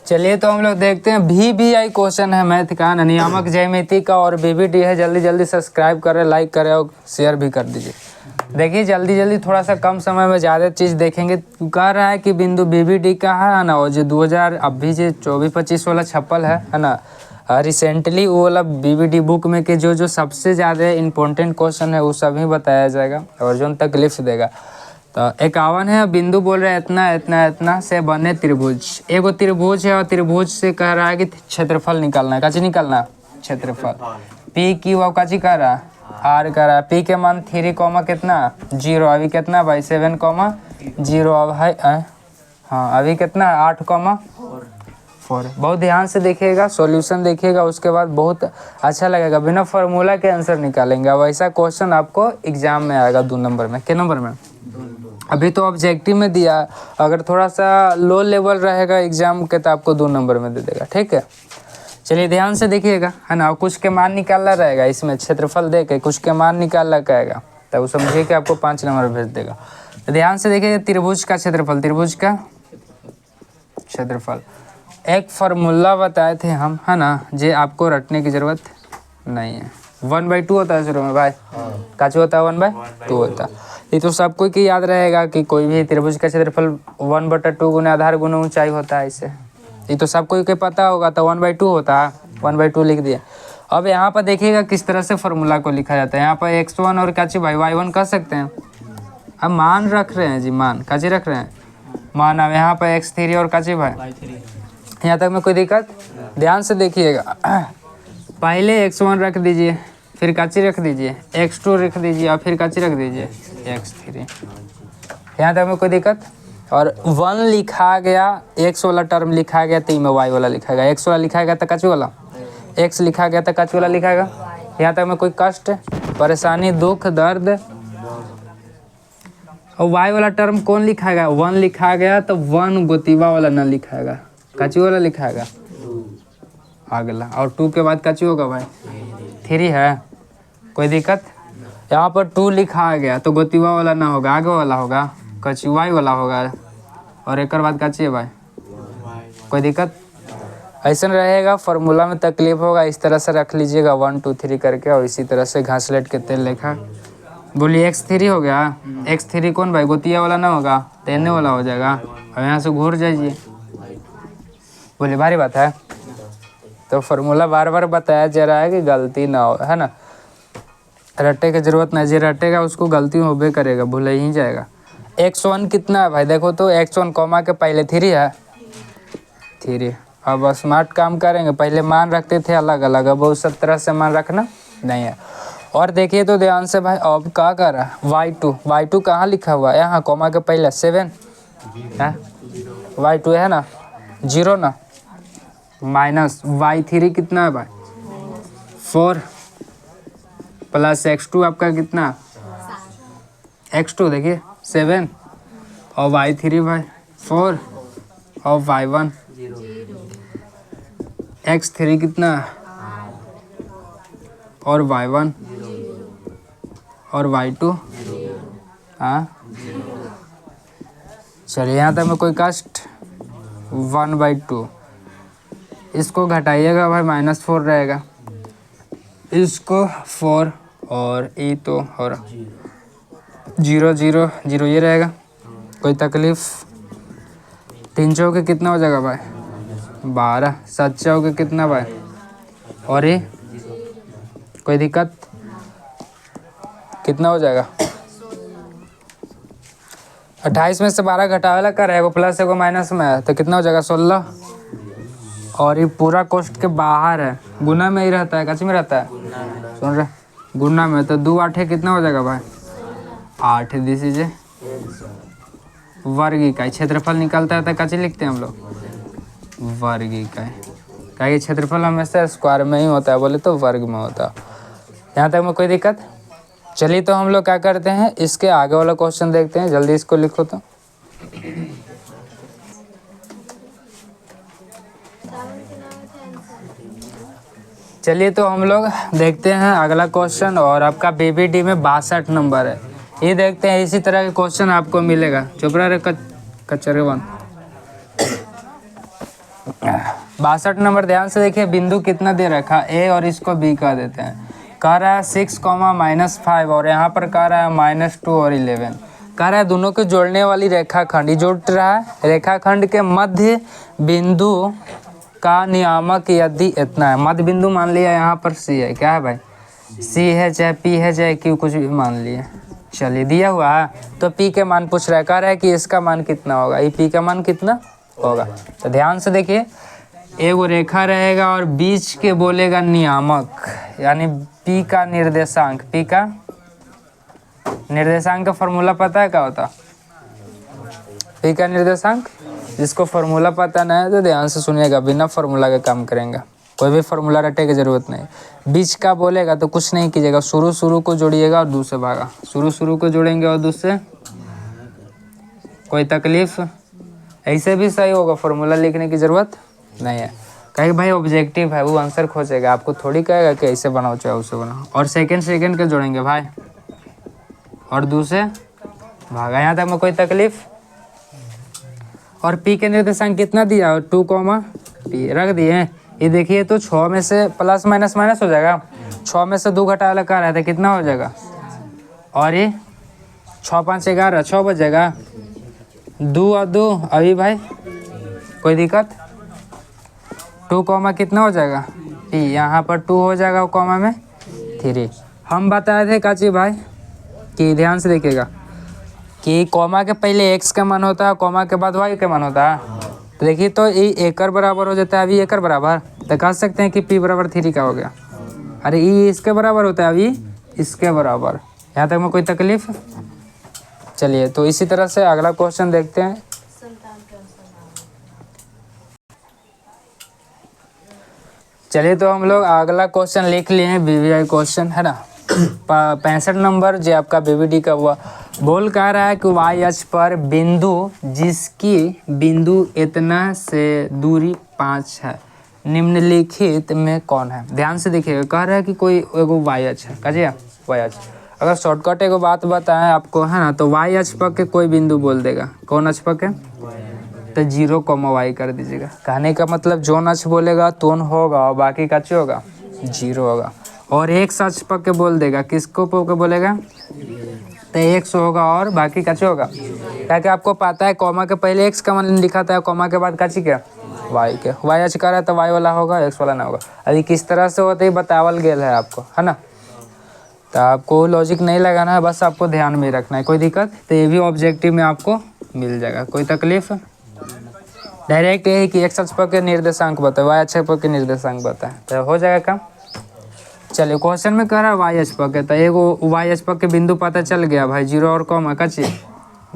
चलिए तो हम लोग देखते हैं VBI क्वेश्चन है मैथ का, नियामक ज्यामिति का, और BBD है। जल्दी जल्दी सब्सक्राइब करें, लाइक करें और शेयर भी कर दीजिए। देखिए जल्दी जल्दी, थोड़ा सा कम समय में ज़्यादा चीज़ देखेंगे। कह रहा है कि बिंदु BBD का है ना, और जो 2000 अभी जो 24-25 वाला छपल है ना रिसेंटली, वो वाला BBD बुक में के जो सबसे ज़्यादा इम्पोर्टेंट क्वेश्चन है वो सभी बताया जाएगा और जो तकलीफ देगा। तो 51 है, बिंदु बोल रहे हैं इतना इतना इतना से बने त्रिभुज। एगो त्रिभुज है और त्रिभुज से कह रहा है कि क्षेत्रफल निकालना है। काची निकालना? क्षेत्रफल। P की वो काची कह रहा है? R कह रहा है। P के मान 3 कॉमा कितना 0, अभी कितना भाई 7 कॉमा 0, अब है हाँ अभी कितना 8 कॉमा 4। बहुत ध्यान से देखिएगा, सॉल्यूशन देखिएगा, उसके बाद बहुत अच्छा लगेगा। बिना फार्मूला के आंसर निकालेंगे। अब ऐसा क्वेश्चन आपको एग्जाम में आएगा 2 नंबर में। के नंबर में? अभी तो ऑब्जेक्टिव में दिया, अगर थोड़ा सा लो लेवल रहेगा एग्जाम के तो आपको 2 नंबर में दे देगा। ठीक है, चलिए ध्यान से देखिएगा, है ना। कुछ के मान निकालना रहेगा, इसमें क्षेत्रफल दे के कुछ के मान निकालना कहेगा, तब समझिए कि आपको 5 नंबर भेज देगा। तो ध्यान से देखिएगा, त्रिभुज का क्षेत्रफल, त्रिभुज का क्षेत्रफल एक फार्मूला बताए थे हम, है ना, जे आपको रटने की जरूरत नहीं है। 1/2 होता है शुरू में भाई, काचू होता है 1/2 होता है। ये तो सबको की याद रहेगा कि कोई भी त्रिभुज का क्षेत्रफल 1/2 गुना आधार गुना ऊंचाई होता है। इसे ये तो सबको के पता होगा, तो 1/2 होता है, 1/2 लिख दिया। अब यहाँ पर देखिएगा किस तरह से फार्मूला को लिखा जाता है। यहाँ पर x1 और काची भाई y1 कह सकते हैं। अब मान रख रहे हैं जी, मान काची रख रहे हैं मान। अब यहाँ पर x3 और काची भाई, यहाँ तक में कोई दिक्कत? ध्यान से देखिएगा, पहले x1 रख दीजिए, फिर काची रख दीजिए, x2 रख दीजिए और फिर काची रख दीजिए x3। यहाँ तक में कोई दिक्कत? और 1 लिखा गया, x वाला टर्म लिखा गया तो में y वाला लिखा गया, x वाला लिखा गया तो काची वाला x लिखा गया तो काची वाला लिखा गया। यहाँ तक में कोई कष्ट, परेशानी, दुख, दर्द। और y वाला टर्म कौन लिखाएगा? 1 लिखा गया तो 1 गोतीवा वाला न लिखाएगा, काची वाला लिखाएगा अगला। और 2 के बाद काची होगा भाई 3 है, कोई दिक्कत? यहाँ पर 2 लिखा गया तो गोतीवा वाला ना होगा, आगे वाला होगा, काची y वाला होगा। और एक बाद काची है भाई, कोई दिक्कत? ऐसा रहेगा, फार्मूला में तकलीफ होगा। इस तरह से रख लीजिएगा 1 2 3 करके, और इसी तरह से घासलेट के तेल लेखा। बोलिए x3 हो गया, x3 कौन भाई गोतिया वाला ना होगा, तेलने वाला हो जाएगा। और यहाँ से घूर जाइए, बोलिए भारी बात है। तो फार्मूला बार बार बताया जा रहा है कि गलती ना हो, है ना, रट्टे की जरूरत नहीं। जो रटेगा उसको गलती होबे करेगा, भूल ही जाएगा। x1 कितना है भाई, देखो तो x1 कॉमा के पहले 3 है, 3। अब स्मार्ट काम करेंगे, पहले मान रखते थे अलग अलग, अब उस सब तरह से मान रखना नहीं है। और देखिए तो ध्यान से भाई, अब क्या कर रहा है y2 कहाँ लिखा हुआ है? यहाँ कॉमा के पहले 7 है, y2 है ना 0 ना, माइनस y3 कितना है भाई 4, प्लस x2 आपका कितना, x2 देखिए 7 और y3 भाई 4 और y1 x3 कितना और y1 और y2 हाँ। चलिए यहाँ तक में कोई कष्ट, 1/2 इसको घटाइएगा भाई -4 रहेगा, इसको 4 और ये तो और 0 0 0 ये रहेगा, कोई तकलीफ। 3 चौके कितना हो जाएगा भाई 12, 7 चौके कितना भाई, और ये कोई दिक्कत? कितना हो जाएगा? 28 में से 12 घटावेला कर है, एगो प्लस एगो माइनस में है, तो कितना हो जाएगा 16। और ये पूरा कोष्ट के बाहर है, गुना में ही रहता है, कच्ची में रहता है, सुन रहे गुना में। तो 2 8 कितना हो जाएगा भाई 8। दिस इज वर्ग इकाई। क्षेत्रफल निकलता है तो कच्ची लिखते हैं हम लोग वर्ग इकाई, क्या क्षेत्रफल हमेशा स्क्वायर में ही होता है, बोले तो वर्ग में होता है। यहाँ तक में कोई दिक्कत? चलिए तो हम लोग क्या करते हैं, इसके आगे वाला क्वेश्चन देखते हैं, जल्दी इसको लिखो तो। चलिए तो हम लोग देखते हैं अगला क्वेश्चन, और आपका BBD में 62 नंबर है। ये देखते हैं, इसी तरह के क्वेश्चन आपको मिलेगा। चुप रहा रे कचरे वन। 62 नंबर ध्यान से देखिए, बिंदु कितना दे रखा ए और इसको बी कह देते हैं। कह रहा है 6, -5 और यहाँ पर कह रहा है -2 और 11। कह रहा है दोनों को जोड़ने वाली रेखाखंड, ये जोड़ रहा है रेखाखंड के मध्य बिंदु का नियामक यदि इतना है। मध्य बिंदु मान लिया यहाँ पर सी है, क्या है भाई, सी है, चाहे पी है, चाहे क्यू, कुछ भी मान लिए। चलिए दिया हुआ है तो पी के मान पूछ रहा है, कह रहा है कि इसका मान कितना होगा, ये पी का मान कितना होगा। तो ध्यान से देखिए, एक रेखा रहेगा और बीच के बोलेगा नियामक, यानी पी का निर्देशांक। पी का निर्देशांक का फॉर्मूला पता है क्या होता? पी का निर्देशांक, जिसको फॉर्मूला पता नहीं है तो ध्यान से सुनिएगा, बिना फॉर्मूला के काम करेंगे, कोई भी फॉर्मूला रटे की जरूरत नहीं। बीच का बोलेगा तो कुछ नहीं कीजिएगा, शुरू को जोड़िएगा और दूसरे भागा। शुरू को जोड़ेंगे और दूसरे, कोई तकलीफ, ऐसे भी सही होगा, फॉर्मूला लिखने की जरूरत नहीं है। कहीं भाई ऑब्जेक्टिव है, वो आंसर खोजेगा, आपको थोड़ी कहेगा कि ऐसे बनाओ चाहे उसे बनाओ। और सेकंड के जोड़ेंगे भाई और दूसरे भागा, यहाँ तक में कोई तकलीफ। और पी के निर्देशांक कितना दिया, 2, पी रख दिए। ये देखिए तो 6 में से प्लस माइनस हो जाएगा, 6 में से 2 घटा वाला कह रहा था, कितना हो जाएगा। और ये 6, 5, 11, 6 बचेगा, 2 और 2 अभी भाई कोई दिक्कत। 2, कितना हो जाएगा पी, यहाँ पर 2 हो जाएगा, कॉमा में 3। हम बताए थे काची भाई कि ध्यान से देखिएगा कि कॉमा के पहले x का मान होता है, कॉमा के बाद y का मान होता है। तो देखिए तो ये एकड़ बराबर हो जाता है, अभी एकड़ बराबर, तो कह सकते हैं कि p बराबर 3 का हो गया। अरे ये इसके बराबर होता है, अभी इसके बराबर। यहाँ तक में कोई तकलीफ। चलिए तो इसी तरह से अगला क्वेश्चन देखते हैं। चलिए तो हम लोग अगला क्वेश्चन लिख लिए हैं, वीवीआई क्वेश्चन है ना। 65 नंबर जो आपका बीवीडी का हुआ, बोल कह रहा है कि वाई अक्ष पर बिंदु जिसकी बिंदु इतना से दूरी 5 है, निम्नलिखित में कौन है। ध्यान से देखिएगा, कह रहा है कि कोई एगो वाई अक्ष है, कहिए वाई अक्ष। अगर शॉर्टकट एगो बात बताएं आपको है ना, तो वाई अक्ष पर के कोई बिंदु बोल देगा, कौन अक्ष पर के, तो 0, कर दीजिएगा। कहने का मतलब जोन अक्ष बोलेगा तोन होगा और बाकी का च होगा 0 होगा। और एक अक्ष पर के बोल देगा, किसको के बोलेगा, तो 100 होगा और बाकी का च होगा। क्या कि आपको पता है कॉमा के पहले x का मान लिखा था, कॉमा के बाद काची क्या y के, y अक्ष कर रहा है तो y वाला होगा, x वाला ना होगा। अभी किस तरह से होता है बतावल गेल है आपको है ना, तो आपको लॉजिक नहीं लगाना है, बस आपको ध्यान में रखना है। कोई दिक्कत, तो ये भी ऑब्जेक्टिव में आपको मिल जाएगा, कोई तकलीफ। डायरेक्ट यही कि x अक्ष पर के निर्देशांक बताए, y अक्ष पर के निर्देशांक बताए, तो हो जाएगा काम। चलिए क्वेश्चन में कह रहा है वाई अक्ष पर के, तो एगो वाई अक्ष पर के बिंदु पता चल गया भाई, 0 और कॉमा कची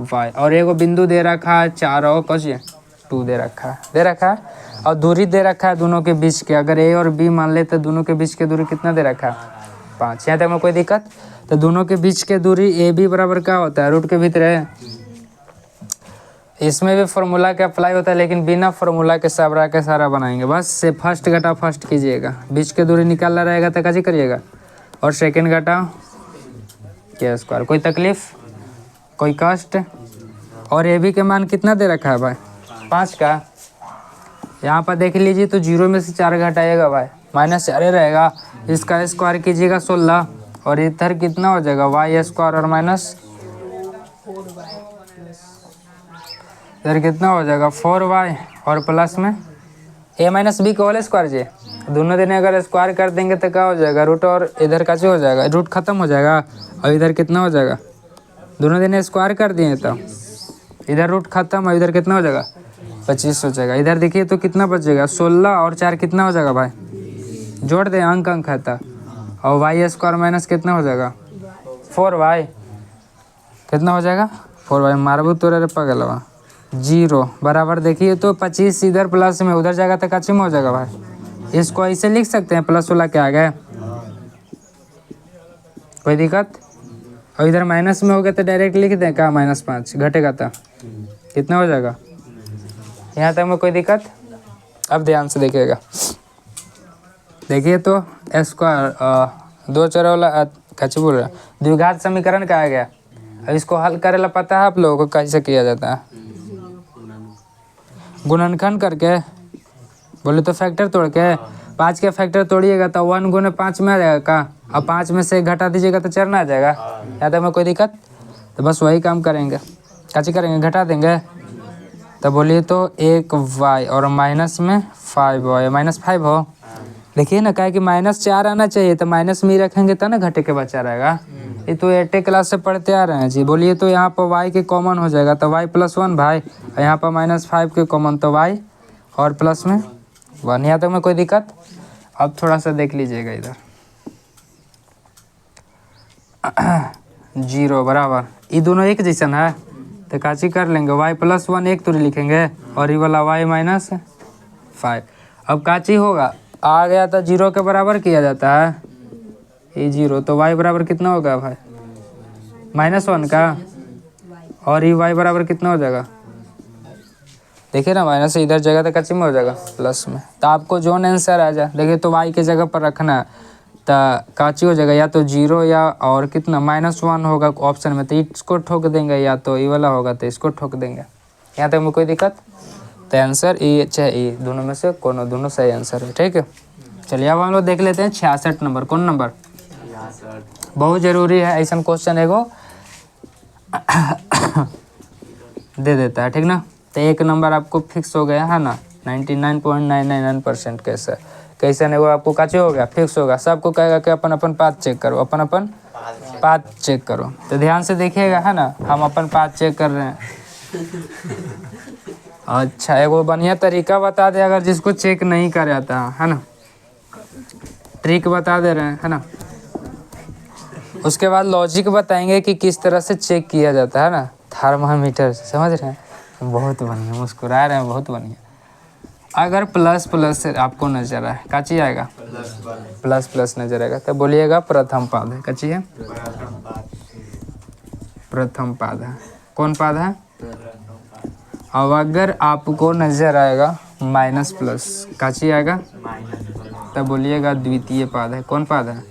वाई, और एगो बिंदु दे रखा है 4 और कची 2 दे रखा है, और दूरी दे रखा है दोनों के बीच के। अगर ए और बी मान ले तो दोनों के बीच के दूरी कितना दे रखा है, 5। यहाँ तक में कोई दिक्कत। तो दोनों के बीच के दूरी ए बी बराबर क्या होता है, रूट के भीतर है। इसमें भी फार्मूला का अप्लाई होता है, लेकिन बिना फार्मूला के सबरा के सारा बनाएंगे। बस से फर्स्ट घटा फर्स्ट कीजिएगा, बीच के दूरी निकालना रहेगा तो कैसे करिएगा, और सेकंड घटा के स्क्वायर। कोई तकलीफ, कोई कष्ट। और ए बी के मान कितना दे रखा है भाई, 5 का। यहाँ पर देख लीजिए तो 0 में से 4 घटाइएगा भाई, -4 रहेगा। इसका स्क्वायर कीजिएगा 16, और इधर कितना हो जाएगा वाई स्क्वायर और माइनस, इधर कितना हो जाएगा 4y और प्लस में a माइनस बी का होल स्क्वायर जी। दोनों दिन अगर स्क्वायर कर देंगे तो क्या हो जाएगा, रूट और इधर का जो हो जाएगा, रूट खत्म हो जाएगा, और इधर कितना हो जाएगा, दोनों दिन स्क्वायर कर दिए तो इधर रूट खत्म, और इधर कितना हो जाएगा 25 हो जाएगा। इधर देखिए तो कितना बचेगा 16 और 4 कितना हो जाएगा भाई, जोड़ दे, अंक खाता, और वाई स्क्वायर माइनस कितना हो जाएगा 4y, कितना हो जाएगा 4y। मारबू तोरे रे पगलवा, 0 बराबर। देखिए तो 25 इधर प्लस में उधर जाएगा तो कच्ची में हो जाएगा भाई। इसको ऐसे लिख सकते हैं, प्लस वाला क्या आ गया, कोई दिक्कत। और इधर माइनस में हो गया तो डायरेक्ट लिख दें क्या, -5 घटेगा तो कितना हो जाएगा। यहाँ तक में कोई दिक्कत। अब ध्यान से देखिएगा, देखिए तो स्क्वायर 2 चर वाला कच्ची बोल रहा, द्विघात समीकरण क्या आ गया, अब इसको हल करेला पता है आप लोगों को कैसे किया जाता है? गुणनखंड करके, बोले तो फैक्टर तोड़ के। 5 के फैक्टर तोड़िएगा तो 1 गुने 5 में आ जाएगा का, अब 5 में से घटा दीजिएगा तो 4 ना आ जाएगा। या तो में कोई दिक्कत, तो बस वही काम करेंगे। कैसे करेंगे? घटा देंगे। तो बोलिए तो 1y और माइनस में 5y, -5 हो। देखिए ना, क्या कि -4 आना चाहिए, तो माइनस में ही रखेंगे तो ना घटे के बचा रहेगा। ये तो 8 क्लास से पढ़ते आ रहे हैं जी। बोलिए तो यहाँ पर y के कॉमन हो जाएगा तो y + 1 भाई, और यहाँ पर -5 के कॉमन तो y और प्लस में 1। यहाँ तक में कोई दिक्कत? अब थोड़ा सा देख लीजिएगा इधर 0 बराबर, ये दोनों एक जैसन है तो काची कर लेंगे, y + 1 एक तुरी लिखेंगे और ये वाला y -5। अब काची होगा, आ गया तो 0 के बराबर किया जाता है, ये 0, तो y बराबर कितना होगा भाई? -1 का, और ये y बराबर कितना हो जाएगा? देखिए ना, माइनस से इधर जगह तो कच्ची में हो जाएगा प्लस में। तो आपको जो आंसर आ जाए, देखिए तो y के जगह पर रखना है तो काची हो जाएगा, या तो 0 या और कितना -1 होगा ऑप्शन में, तो इसको ठोक देंगे, या तो ये वाला होगा तो इसको ठोक देंगे। यहाँ तक में कोई दिक्कत? तो आंसर ये चाहे ये दोनों में से कोनो, दोनों सही आंसर है। ठीक है, चलिए अब हम लोग देख लेते हैं 66 नंबर। कौन नंबर? बहुत ज़रूरी है, ऐसा क्वेश्चन एगो दे देता है, ठीक ना। तो 1 नंबर आपको फिक्स हो गया है ना, 99.999% कैसे नहीं वो आपको काचे हो गया, फिक्स होगा। सबको कहेगा कि अपन अपन पाथ चेक करो, अपन अपन पाथ चेक करो। तो ध्यान से देखिएगा, है ना, हम अपन पाथ चेक कर रहे हैं। अच्छा, एगो बढ़िया तरीका बता दे अगर जिसको चेक नहीं कर आता है ना, ट्रिक बता दे रहे हैं, है ना। उसके बाद लॉजिक बताएंगे कि किस तरह से चेक किया जाता है ना, थर्मामीटर से, समझ रहे हैं। बहुत बढ़िया, मुस्कुरा रहे हैं, बहुत बढ़िया। अगर प्लस प्लस से आपको नजर आए, काची आएगा? प्लस प्लस नजर आएगा तो बोलिएगा प्रथम पाद है। काची है? प्रथम पाद है। कौन पाद है? अब अगर आपको नजर आएगा माइनस प्लस, काची आएगा? तब बोलिएगा द्वितीय पाद है। कौन पाद है?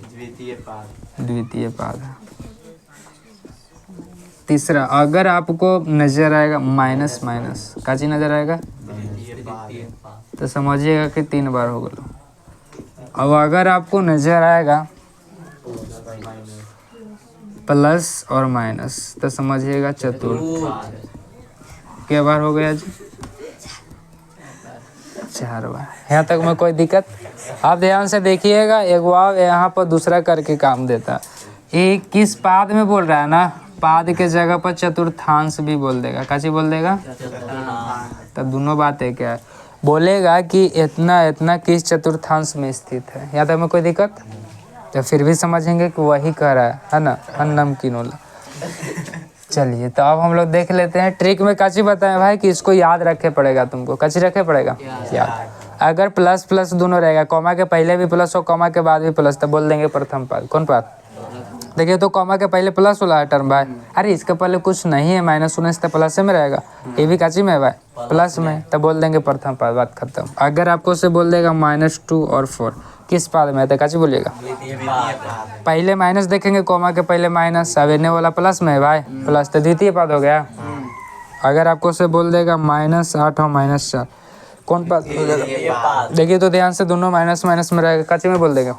द्वितीय पाद है। तीसरा, अगर आपको नजर आएगा माइनस माइनस, काची नजर आएगा? तो समझिएगा कि 3 बार हो गया। अब अगर आपको नजर आएगा प्लस और माइनस, तो समझिएगा चतुर्थ। क्या बार हो गया जी? 4 बार। यहाँ तक में कोई दिक्कत? आप ध्यान से देखिएगा, एक बार यहाँ पर दूसरा करके काम देता। ये किस पाद में बोल रहा है ना, पाद के जगह पर चतुर्थांश भी बोल देगा। काची बोल देगा? तब दोनों बातें क्या है, बोलेगा कि इतना इतना किस चतुर्थांश में स्थित है। यहाँ तक में कोई दिक्कत? तो फिर भी समझेंगे कि वही कह रहा है ना, अन्नम किनोला। चलिए, तो अब हम लोग देख लेते हैं ट्रिक में। काची बताएं भाई कि इसको याद रखे पड़ेगा तुमको। काची रखे पड़ेगा याद। अगर प्लस प्लस दोनों रहेगा, कॉमा के पहले भी प्लस हो, कॉमा के बाद भी प्लस, तो बोल देंगे प्रथम पाद। कौन पाद? देखिए तो कॉमा के पहले प्लस वाला है टर्म भाई। अरे इसके पहले कुछ नहीं है, -19 तो प्लस में रहेगा। ये भी काची में है भाई? प्लस में, तो बोल देंगे प्रथम पाद, बात खत्म। अगर आपको से बोल देगा -2 और 4 किस पाद में है, तो काची बोलिएगा? पहले माइनस देखेंगे, कॉमा के पहले माइनस, अब इन्हें वाला प्लस में है भाई, प्लस, तो द्वितीय पाद हो गया। अगर आपको से बोल देगा -8 और -4, कौन पाद हो जाएगा? देखिए तो ध्यान से, दोनों माइनस माइनस में रहेगा, काची में बोल देगा?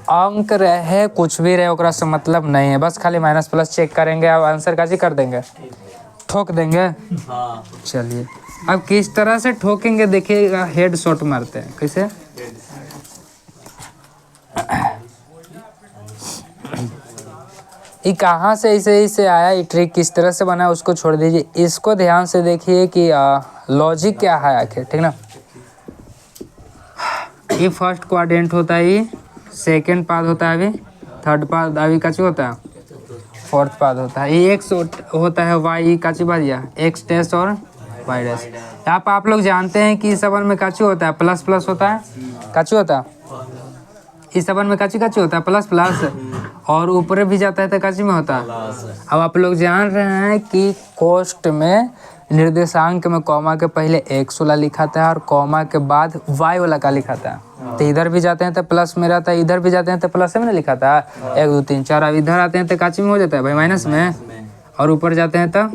अंक रहे कुछ भी रहे ओकरा से मतलब नहीं है, बस खाली माइनस प्लस चेक करेंगे और आंसर काची कर देंगे, ठोक देंगे। चलिए, अब किस तरह से ठोकेंगे देखिएगा, हेड शॉट मारते हैं। कैसे? ये कहाँ से ऐसे आया, ये ट्रिक किस तरह से बना उसको छोड़ दीजिए, इसको ध्यान से देखिए कि लॉजिक क्या है आखिर, ठीक ना। ये फर्स्ट क्वाड्रेंट होता है, ये सेकेंड पाद होता है, अभी थर्ड पाद, अभी काची होता है? फोर्थ पाद होता है। ये एक्स होता है, वाई काची बाजिया, एक्स डैश और वाई डैश। यहाँ पर आप लोग जानते हैं कि इस सबन में काची होता है? प्लस प्लस होता है। काची होता है? इस सबन में काची काची होता है? प्लस प्लस, और ऊपर भी जाता है तो काची में होता है? अब आप लोग जान रहे हैं कि कोष्ठ में निर्देशांक में कॉमा के पहले एक्स वाला लिखा था और कॉमा के बाद वाई वाला का लिखा था। तो इधर भी जाते हैं तो प्लस में रहता है, इधर भी जाते हैं तो प्लस में ना लिखा था 1 2 3 4। अब इधर आते हैं तो काची में हो जाता है भाई, माइनस में। और ऊपर जाते हैं तो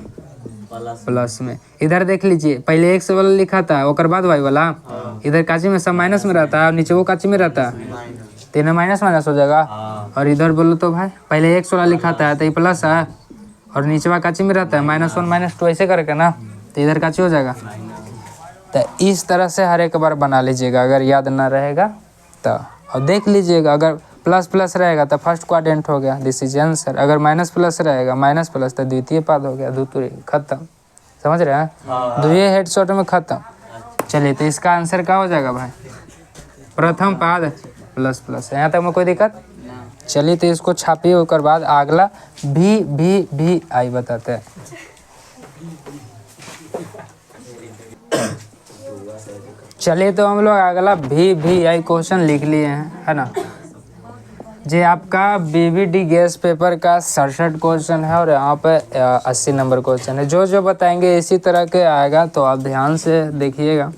प्लस में। इधर देख लीजिए, पहले एक्स वाला लिखा था ओकर बाद वाई वाला, इधर काची में सब माइनस में रहता है और नीचे वो काची में रहता है, तो इन्हें माइनस माइनस हो जाएगा। और इधर बोलो तो भाई पहले एक्स वाला लिखा था तो ये प्लस है और नीचे वाला काची में रहता है -1 -2 ऐसे करके ना, तो इधर काची हो जाएगा। तो इस तरह से हर एक बार बना लीजिएगा, अगर याद ना रहेगा तो। और देख लीजिएगा, अगर प्लस प्लस रहेगा तो फर्स्ट क्वाड्रेंट हो गया, दिस इज आंसर। अगर माइनस प्लस रहेगा, माइनस प्लस तो द्वितीय पाद हो गया, धुतुरी खत्म। समझ रहे हैं, द्वितीय हेडशॉट में खत्म। चलिए तो इसका आंसर क्या हो जाएगा भाई, प्रथम पाद प्लस प्लस। यहाँ तक में कोई दिक्कत। चलिए तो इसको छापिए, उसके बाद अगला भी आई बताते हैं। चलिए तो हम लोग अगला भी आई क्वेश्चन लिख लिए हैं, है ना। जी आपका बीबीडी गैस पेपर का 67 क्वेश्चन है और यहाँ पे 80 नंबर क्वेश्चन है। जो जो बताएंगे इसी तरह के आएगा, तो आप ध्यान से देखिएगा।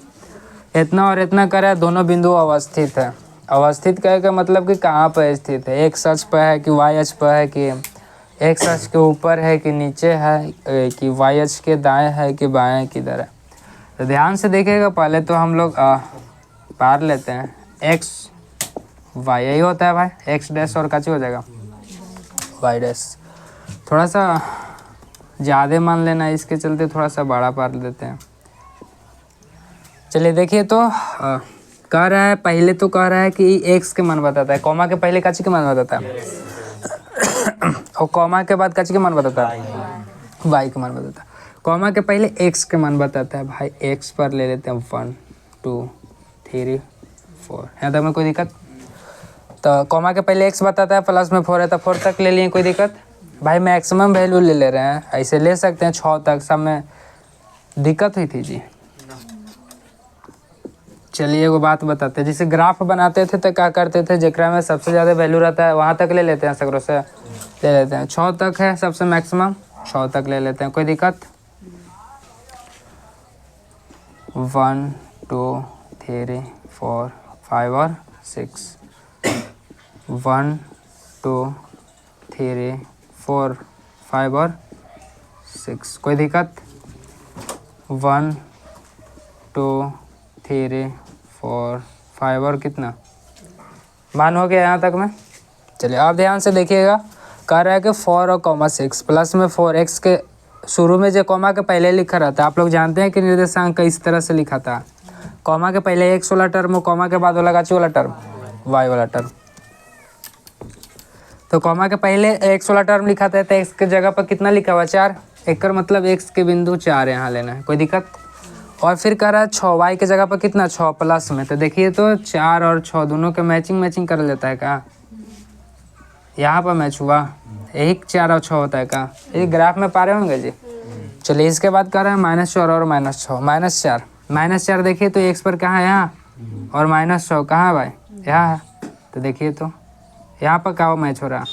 इतना और इतना करे, दोनों बिंदु अवस्थित है। अवस्थित कहे का मतलब कि कहाँ पर स्थित है, एक्स अक्ष पर है कि वाई अक्ष पर है, कि एक्स अक्ष के ऊपर है कि नीचे है, कि वाई अक्ष के दाएं है कि बाएं किधर है। तो ध्यान से देखिएगा। पहले तो हम लोग पार लेते हैं, एक्स वाई यही होता है भाई, एक्स डैश और काची हो जाएगा वाई डैश। थोड़ा सा ज़्यादा मान लेना, इसके चलते थोड़ा सा बड़ा पार देते हैं। चलिए देखिए तो कह रहा है, पहले तो कह रहा है कि एक्स के मान बताता है, कॉमा के पहले काची के मान बताता है और कॉमा के बाद काची के मान बताता है, वाई के मान बताता है। कॉमा के पहले एक्स के मान बताता है भाई, एक्स पर ले लेते हैं 1 2 3 4। यहाँ तक में कोई दिक्कत। तो कॉमा के पहले एक्स बताता है, प्लस में 4 है तो 4 तक ले लिए, कोई दिक्कत भाई। मैक्सिमम वैल्यू ले रहे हैं, ऐसे ले सकते हैं 6 तक, सब में दिक्कत हुई थी जी। चलिए वो बात बताते हैं, जैसे ग्राफ बनाते थे तो क्या करते थे, जेकरा में सबसे ज़्यादा वैल्यू रहता है वहाँ तक ले लेते हैं, सगरों से ले लेते हैं। 6 तक है सबसे मैक्सिमम, 6 तक ले लेते हैं, कोई दिक्कत। 1 2 3 4 5 और 6, 1 2 3 4 5 और 6, कोई दिक्कत। 1 2 3 4 5 और कितना मान हो गया यहाँ तक में। चलिए आप ध्यान से देखिएगा, कह रहा है कि 4 और कॉमा 6 प्लस में 4, एक्स के शुरू में जो कॉमा के पहले लिखा रहता है, आप लोग जानते हैं कि निर्देशांक इस तरह से लिखा था, कॉमा के पहले एक्स वाला टर्म, कॉमा के बाद वाला काची वाला टर्म, वाई वाला टर्म। तो कॉमा के पहले एक्स वाला टर्म लिखा था, तो एक्स के जगह पर कितना लिखा हुआ 4, एक मतलब एक्स के बिंदु 4 यहाँ लेना है, कोई दिक्कत। और फिर कह रहा है 6, वाई के जगह पर कितना 6 प्लस में, तो देखिए तो 4 और 6 दोनों के मैचिंग कर लेता है क्या, यहाँ पर मैच हुआ, यही 4 और 6 होता है क्या, ये ग्राफ में पा रहे होंगे जी। चलिए इसके बाद कह रहा है -4 और -6, -4 देखिए तो एक्स पर कहाँ है यहाँ, और -6 कहाँ है भाई, यहाँ है। तो देखिए तो यहाँ पर क्या मैच हो रहा है,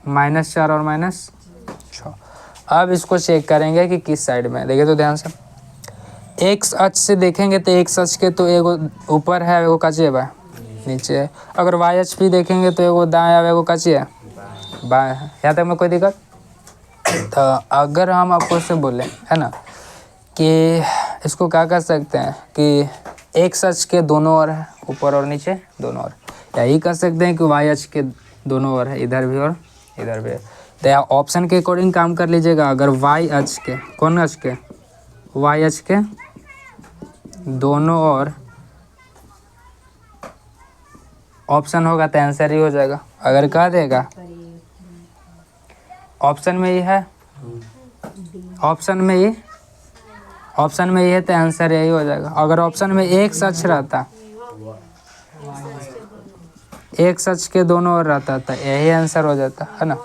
-4 और -6। अब इसको चेक करेंगे कि किस साइड में, देखिए तो ध्यान से। एक्स अक्ष से देखेंगे तो एक्स अक्ष के तो एगो ऊपर है, एगो काची है नीचे है। अगर वाई अक्ष भी देखेंगे तो एगो दाएं है, एगो काची है बाएं है। यहाँ तक में कोई दिक्कत। तो अगर हम आपको से बोले है ना कि इसको क्या कर सकते हैं कि एक्स अक्ष के दोनों ओर है, ऊपर और नीचे दोनों ओर, यही कर सकते हैं कि वाई अक्ष के दोनों ओर है, इधर भी और इधर भी है। तो यहाँ ऑप्शन के अकॉर्डिंग काम कर लीजिएगा। अगर वाई अक्ष के, कौन अक्ष के, वाई अक्ष के दोनों ओर ऑप्शन होगा तो आंसर ही हो जाएगा। अगर कह देगा ऑप्शन में ये है, ऑप्शन में ये है तो आंसर यही हो जाएगा। अगर ऑप्शन में एक सच रहता, एक सच के दोनों ओर रहता तो यही आंसर हो जाता, है ना।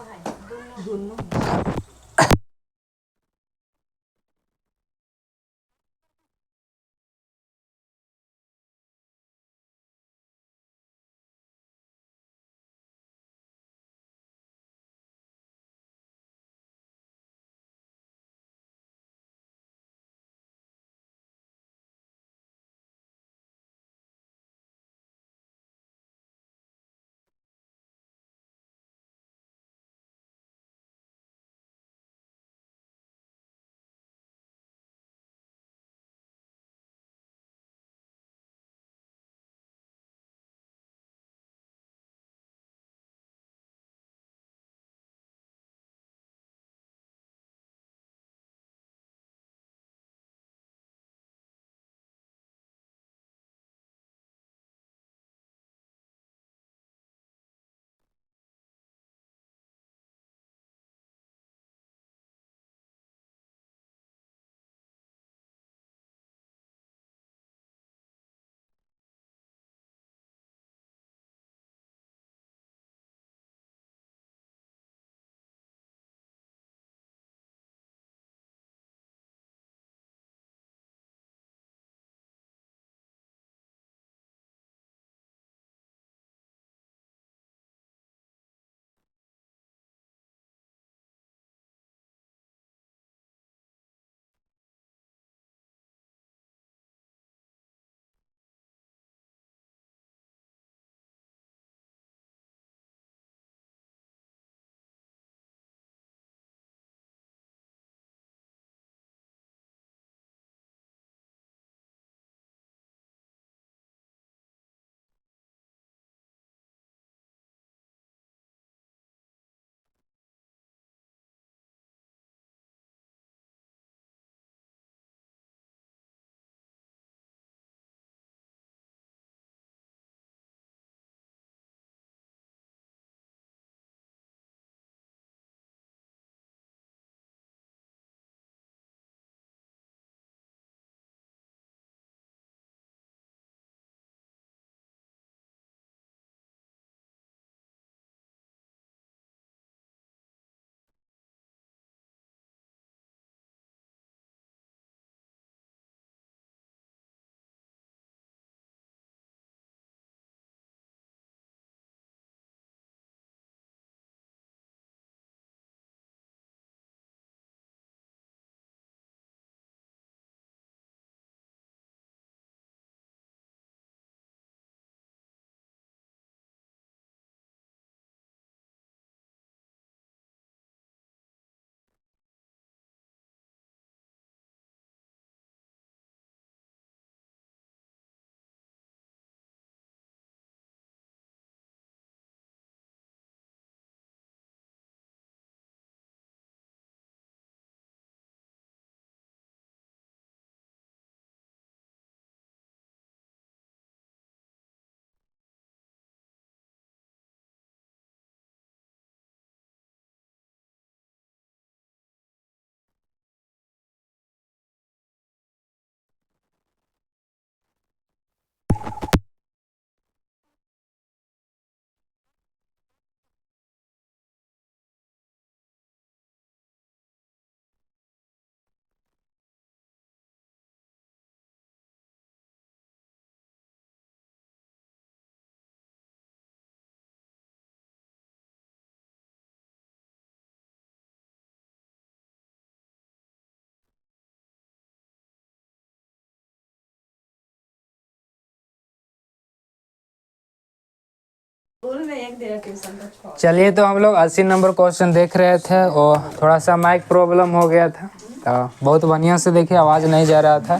चलिए, तो हम लोग 80 नंबर क्वेश्चन देख रहे थे और थोड़ा सा माइक प्रॉब्लम हो गया था, तो बहुत बढ़िया से देखिए आवाज़ नहीं जा रहा था।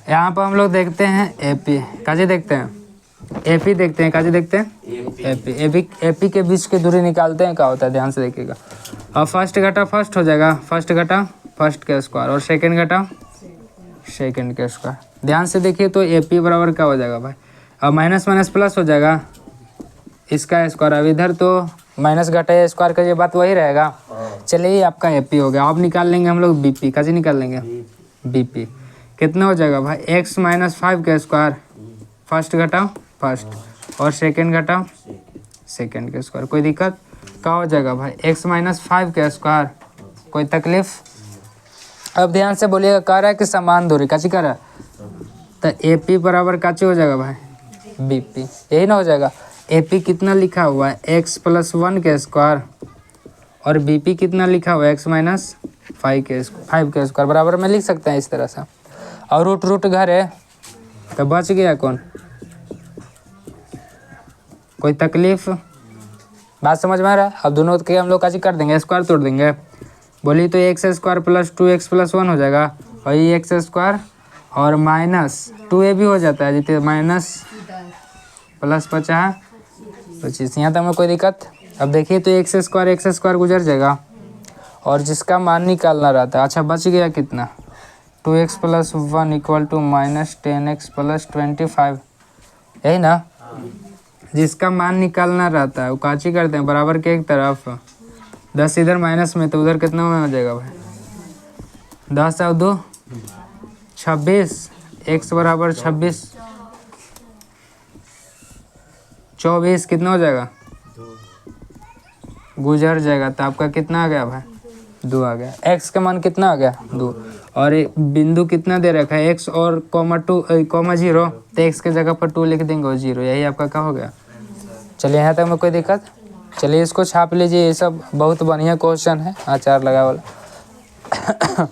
यहाँ पर हम लोग देखते हैं एपी, काजी देखते हैं, एपी देखते हैं, काजी देखते हैं एपी के बीच की दूरी निकालते हैं, क्या होता है ध्यान से देखिएगा। और फर्स्ट घटा फर्स्ट हो जाएगा, फर्स्ट घटा फर्स्ट के स्क्वायर, और सेकंड घटा सेकंड के स्क्वायर। ध्यान से देखिए तो एपी बराबर क्या हो जाएगा भाई, अब माइनस माइनस प्लस हो जाएगा, इसका स्क्वायर। अब इधर तो माइनस घटा स्क्वायर का ये बात वही रहेगा। चलिए, आपका एपी हो गया। अब निकाल लेंगे हम लोग बीपी, कैसे निकाल लेंगे बीपी। कितना हो जाएगा भाई, एक्स माइनस 5 का स्क्वायर, फर्स्ट घटा फर्स्ट, और सेकंड घटा सेकंड के स्क्वायर। कोई दिक्कत, क्या हो जाएगा भाई, एक्स माइनस 5 का स्क्वायर। कोई तकलीफ? अब ध्यान से बोलिएगा, कह रहा है कि समान दूरी, काची कह रहा है, तो एपी बराबर काची हो जाएगा भाई, बीपी, यही ना हो जाएगा। एपी कितना लिखा हुआ है, एक्स प्लस 1 के स्क्वायर, और बीपी कितना लिखा हुआ है, एक्स माइनस 5 के स्क्वायर। बराबर में लिख सकते हैं इस तरह से। और रूट रूट घर है तो बच गया कौन, कोई तकलीफ? बात समझ में आ रहा है? अब दोनों के हम लोग काची कर देंगे, स्क्वायर तोड़ देंगे। बोली तो x square plus 2x plus 1 हो जाएगा, और ये एक्स स्क्वायर और माइनस 2a भी हो जाता है, जितने माइनस प्लस 25। यहाँ तक में कोई दिक्कत? अब देखिए तो एक्स स्क्वायर गुजर जाएगा, और जिसका मान निकालना रहता है। अच्छा, बच गया कितना, 2x plus 1 equal to minus 10x plus 25, यही ना। जिसका मान निकालना रहता है वो काची करते हैं, बराबर के एक तरफ 10 इधर माइनस में, तो उधर कितना हो जाएगा भाई, 10 और 2 26, x बराबर 26, 24 कितना हो जाएगा, गुजर जाएगा। तो आपका कितना आ गया भाई, 2 आ गया। x का मान कितना आ गया, 2, और एक बिंदु कितना दे रखा है, x और कॉमा 0, तो x के जगह पर 2 लिख देंगे और 0, यही आपका क्या हो गया। चलिए, यहाँ तक में कोई दिक्कत? चलिए, इसको छाप लीजिए, ये सब बहुत बढ़िया क्वेश्चन है, आचार लगा वाला।